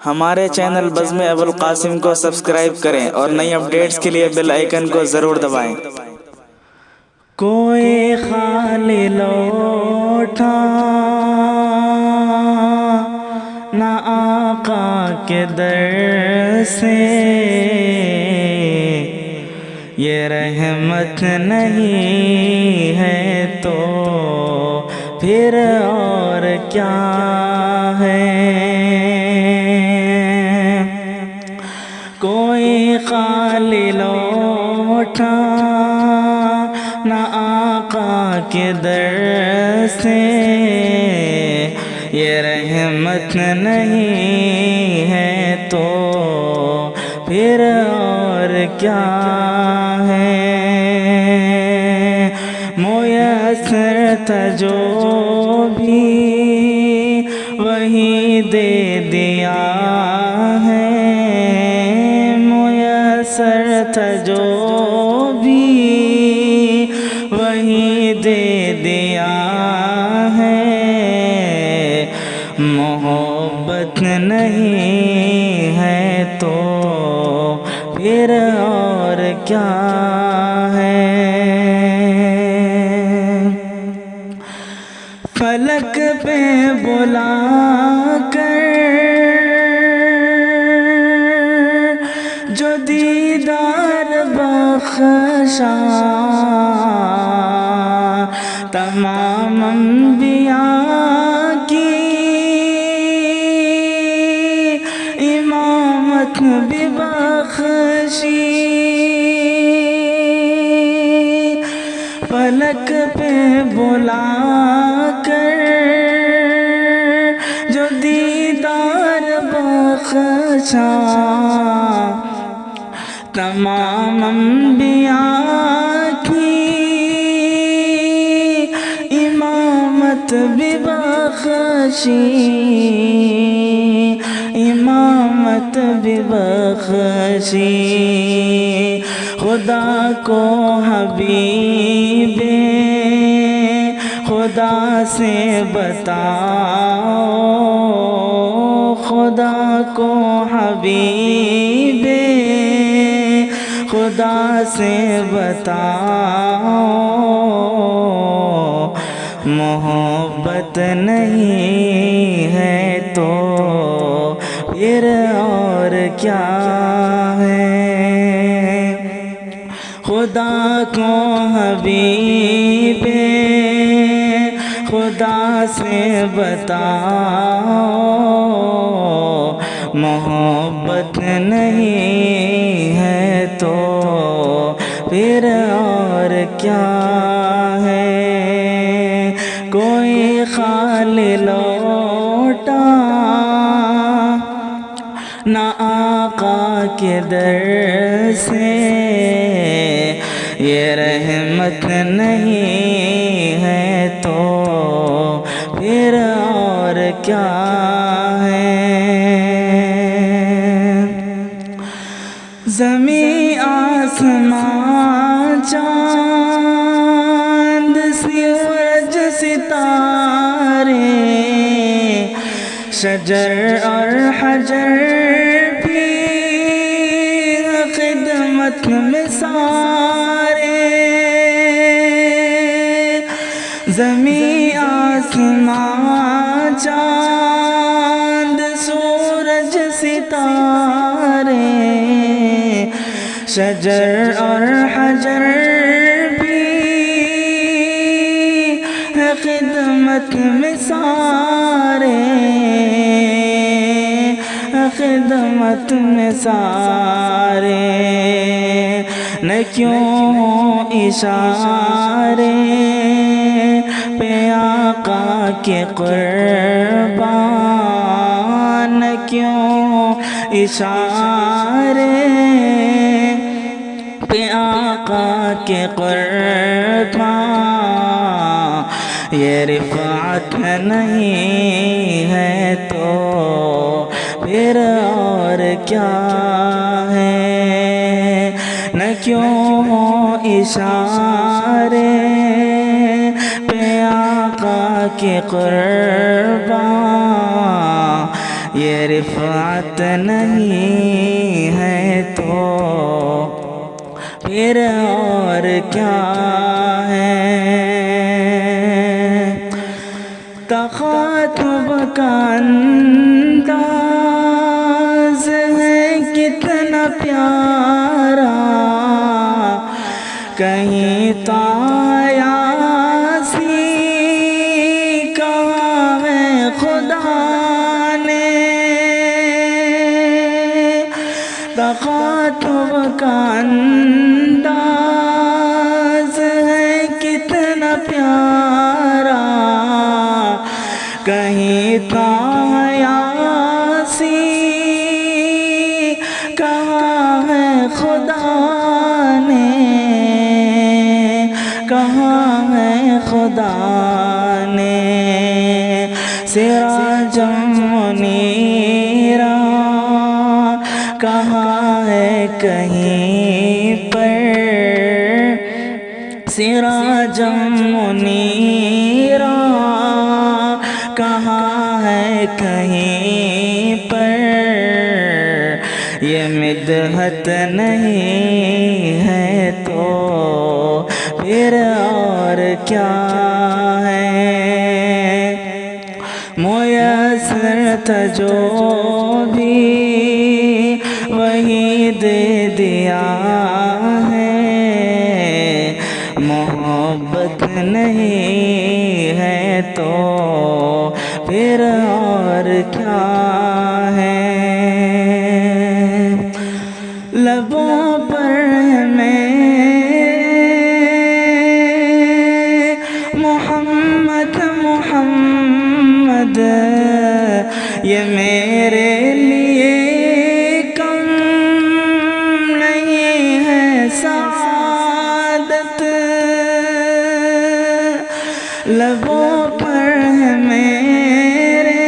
ہمارے چینل بزم ابوالقاسم کو سبسکرائب کریں اور نئی اپڈیٹس کے لیے بیل آئیکن کو ضرور دبائیں۔ کوئی خالی لوٹا نہ آقا کے در سے، یہ رحمت نہیں ہے تو پھر اور کیا ہے؟ کوئی خالی لوٹا نہ آقا کے در سے، یہ رحمت نہیں ہے تو پھر اور کیا ہے؟ میسر تھا جو بھی وہی دے دیا ہے، میسر تھا جو بھی وہی دے دیا ہے، محبت نہیں ہے تو پھر اور کیا ہے؟ فلک پہ بلا کر جو دیدار بخشا، تمام انبیاء کی امامت بھی بخشی، فلک پہ بلا کر جو دیدار بخشا، تمام انبیاء کی امامت بھی بخشی، امامت بھی بخشی۔ خدا کو حبیب خدا سے بتاؤ، خدا کو حبیب خدا سے بتاؤ، محبت نہیں ہے تو پھر اور کیا ہے؟ خدا کو حبیب خدا سے بتاؤ، محبت نہیں ہے تو پھر اور کیا ہے؟ کوئی خالی لوٹا نہ آقا کے در سے، یہ رحمت نہیں ہے تو پھر اور کیا ہے؟ زمین آسمان چاند سورج ستارے، شجر اور حجر بھی خدمت میں سارے، زمین آسمان چاند سورج ستارے، شجر اور حجر بھی خدمت میں سارے، خدمت میں سارے۔ نہ کیوں اشارے پہ آقا کے قربان، نہ کیوں اشارے پہ آقا کے قربان، یہ رفعت نہیں ہے تو پھر اور کیا ہے؟ نہ کیوں اشارے پہ آقا کے قربان، یہ رفعت نہیں ہے تو پھر اور کیا ہے؟ تخاطب کا انداز ہے کتنا پیارا، کہیں تایاسی کہا ہے خدا نے۔ تخاطب کا انداز ہے کتنا پیارا، کہیں تایاسی کہا ہے خدا نے، کہا ہے خدا نے۔ سراجا منیرا کہا ہے کہیں پر، سراجا منیرا کہا ہے کہیں پر، یہ مدحت نہیں ہے تو پھر اور کیا ہے؟ میسر تھا جو بھی وہی دے دیا ہے، محبت نہیں ہے تو پھر اور کیا ہے؟ لبوں پر محمد محمد، یہ میرے لیے کم نہیں ہے سعادت۔ لبوں پر ہے میرے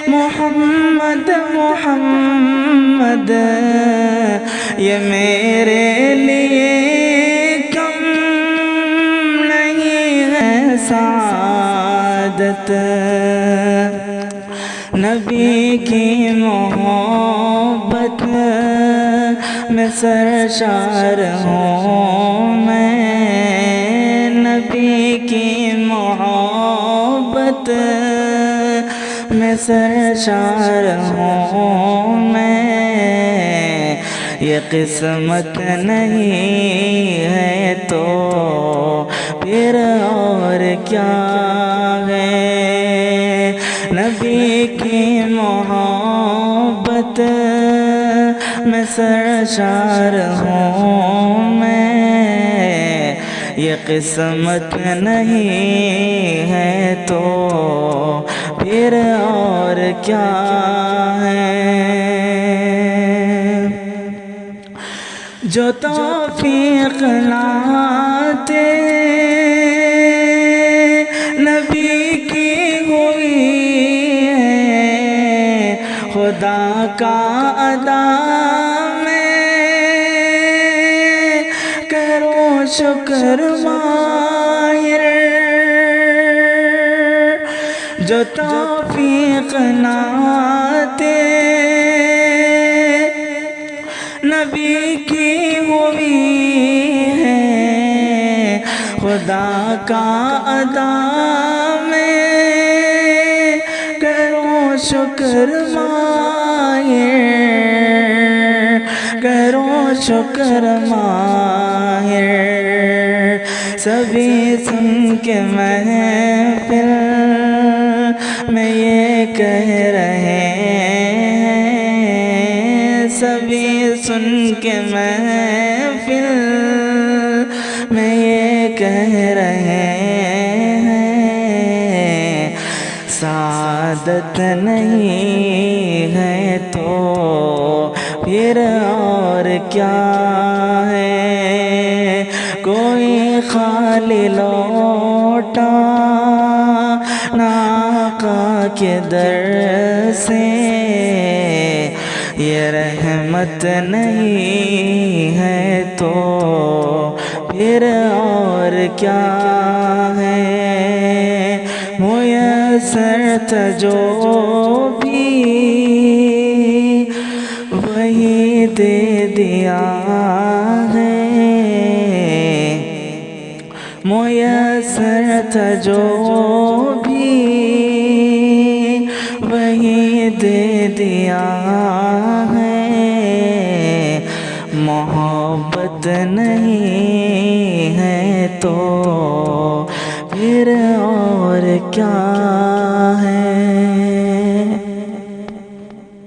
محمد محمد، یہ میرے لیے کم نہیں ہے سعادت۔ نبی کی محبت میں سرشار ہوں میں، نبی کی محبت میں سرشار ہوں میں، یہ قسمت نہیں ہے تو پھر اور کیا ہے؟ نبی کی محبت میں سرشار ہوں میں، یہ قسمت نہیں ہے تو پھر اور کیا ہے؟ جو توفیق لاتے نبی کی ہوئی ہے، خدا کا ادا میں کرو شکر ماہر۔ جو توفیق لاتے نبی کی ہوئی ہے، خدا کا ادا میں کرو شکر ماہر، کرو شکر ماہر۔ سبھی سن کے محفل میں یہ کہہ رہے ہیں، سبھی سن کے محفل میں یہ کہہ رہے ہیں، سعادت نہیں ہے تو پھر اور کیا ہے؟ کوئی خالی لوٹا آقا کے در سے، یہ رحمت نہیں ہے تو پھر اور کیا ہے؟ میسر تھا جو بھی وہی دے دیا ہے، میسر تھا جو بھی وہی دے دیا ہے، محبت نہیں ہے تو پھر اور کیا ہے؟